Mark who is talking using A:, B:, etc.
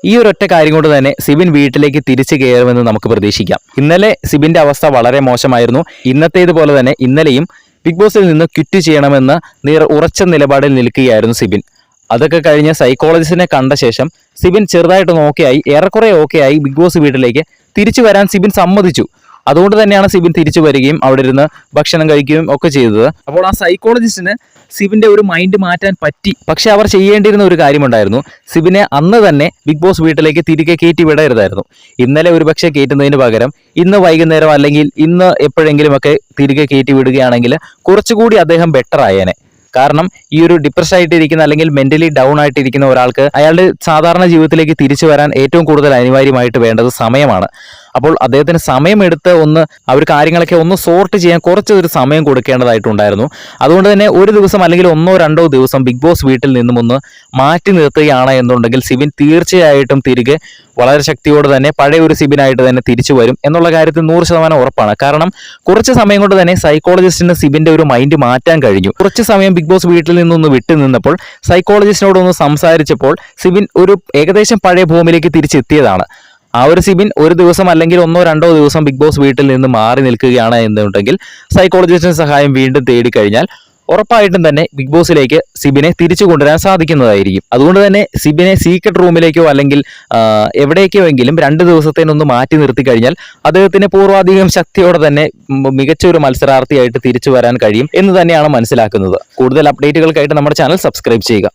A: ഈ ഒരൊറ്റ കാര്യം കൊണ്ട് തന്നെ സിബിൻ വീട്ടിലേക്ക് തിരിച്ചു കയറുമെന്ന് നമുക്ക് പ്രതീക്ഷിക്കാം. ഇന്നലെ സിബിന്റെ അവസ്ഥ വളരെ മോശമായിരുന്നു. ഇന്നത്തേതുപോലെ തന്നെ ഇന്നലെയും ബിഗ് ബോസിൽ നിന്ന് ക്വിറ്റ് ചെയ്യണമെന്ന് ഉറച്ച നിലപാടിൽ നിൽക്കുകയായിരുന്നു സിബിൻ. അതൊക്കെ കഴിഞ്ഞ് സൈക്കോളജിസ്റ്റിനെ കണ്ട ശേഷം സിബിൻ ചെറുതായിട്ടൊന്ന് ഓക്കെയായി, ഏറെക്കുറെ ഓക്കെയായി ബിഗ് ബോസ് വീട്ടിലേക്ക് തിരിച്ചു വരാൻ സിബിൻ സമ്മതിച്ചു. അതുകൊണ്ട് തന്നെയാണ് സിബിൻ തിരിച്ചു വരികയും അവിടെ ഇരുന്ന് ഭക്ഷണം കഴിക്കുകയും ഒക്കെ ചെയ്തത്. അപ്പോൾ ആ സൈക്കോളജിസ്റ്റിന് സിബിന്റെ ഒരു മൈൻഡ് മാറ്റാൻ പറ്റി. പക്ഷെ അവർ ചെയ്യേണ്ടിയിരുന്ന ഒരു കാര്യമുണ്ടായിരുന്നു. സിബിനെ അന്ന് തന്നെ ബിഗ് ബോസ് വീട്ടിലേക്ക് തിരികെ കയറ്റി വിടരുതായിരുന്നു. ഇന്നലെ ഒരുപക്ഷെ കയറ്റുന്നതിന് പകരം ഇന്ന് വൈകുന്നേരം അല്ലെങ്കിൽ ഇന്ന് എപ്പോഴെങ്കിലുമൊക്കെ തിരികെ കയറ്റി വിടുകയാണെങ്കിൽ കുറച്ചുകൂടി അദ്ദേഹം ബെറ്റർ ആയേനെ. കാരണം ഈ ഒരു ഡിപ്രഷൻ ആയിട്ടിരിക്കുന്ന അല്ലെങ്കിൽ മെന്റലി ഡൗൺ ആയിട്ടിരിക്കുന്ന ഒരാൾക്ക് അയാളുടെ സാധാരണ ജീവിതത്തിലേക്ക് തിരിച്ചു വരാൻ ഏറ്റവും കൂടുതൽ അനിവാര്യമായിട്ട് വേണ്ടത് സമയമാണ്. അപ്പോൾ അദ്ദേഹത്തിന് സമയമെടുത്ത് ആ ഒരു കാര്യങ്ങളൊക്കെ ഒന്ന് സോർട്ട് ചെയ്യാൻ കുറച്ചൊരു സമയം കൊടുക്കേണ്ടതായിട്ടുണ്ടായിരുന്നു. അതുകൊണ്ട് തന്നെ ഒരു ദിവസം അല്ലെങ്കിൽ 1-2 ദിവസം ബിഗ് ബോസ് വീട്ടിൽ നിന്നും ഒന്ന് മാറ്റി നിർത്തുകയാണ് എന്നുണ്ടെങ്കിൽ സിബിൻ തീർച്ചയായിട്ടും തിരികെ വളരെ ശക്തിയോടെ തന്നെ പഴയ ഒരു സിബിനായിട്ട് തന്നെ തിരിച്ചു വരും എന്നുള്ള കാര്യത്തിൽ 100% ഉറപ്പാണ്. കാരണം കുറച്ച് സമയം കൊണ്ട് തന്നെ സൈക്കോളജിസ്റ്റിന് സിബിന്റെ ഒരു മൈൻഡ് മാറ്റാൻ കഴിഞ്ഞു. കുറച്ച് സമയം ബിഗ് ബോസ് വീട്ടിൽ നിന്നൊന്ന് വിട്ടു നിന്നപ്പോൾ സൈക്കോളജിസ്റ്റിനോടൊന്ന് സംസാരിച്ചപ്പോൾ സിബിൻ ഒരു ഏകദേശം പഴയ ഭൂമിയിലേക്ക് തിരിച്ചെത്തിയതാണ്. ആ ഒരു സിബിൻ ഒരു ദിവസം അല്ലെങ്കിൽ 1-2 ദിവസം ബിഗ് ബോസ് വീട്ടിൽ നിന്ന് മാറി നിൽക്കുകയാണ് എന്നുണ്ടെങ്കിൽ സൈക്കോളജിസ്റ്റിന്റെ സഹായം വീണ്ടും തേടിക്കഴിഞ്ഞാൽ ഉറപ്പായിട്ടും തന്നെ ബിഗ് ബോസിലേക്ക് സിബിനെ തിരിച്ചു കൊണ്ടുവരാൻ സാധിക്കുന്നതായിരിക്കും. അതുകൊണ്ട് തന്നെ സിബിനെ സീക്രട്ട് റൂമിലേക്കോ അല്ലെങ്കിൽ എവിടേക്കോ എങ്കിലും 2 ദിവസത്തേനൊന്ന് മാറ്റി നിർത്തി കഴിഞ്ഞാൽ അദ്ദേഹത്തിന് പൂർവാധികം ശക്തിയോടെ തന്നെ മികച്ച ഒരു മത്സരാർത്ഥിയായിട്ട് തിരിച്ചു വരാൻ കഴിയും എന്ന് തന്നെയാണ് മനസ്സിലാക്കുന്നത്. കൂടുതൽ അപ്ഡേറ്റുകൾക്കായിട്ട് നമ്മുടെ ചാനൽ സബ്സ്ക്രൈബ് ചെയ്യുക.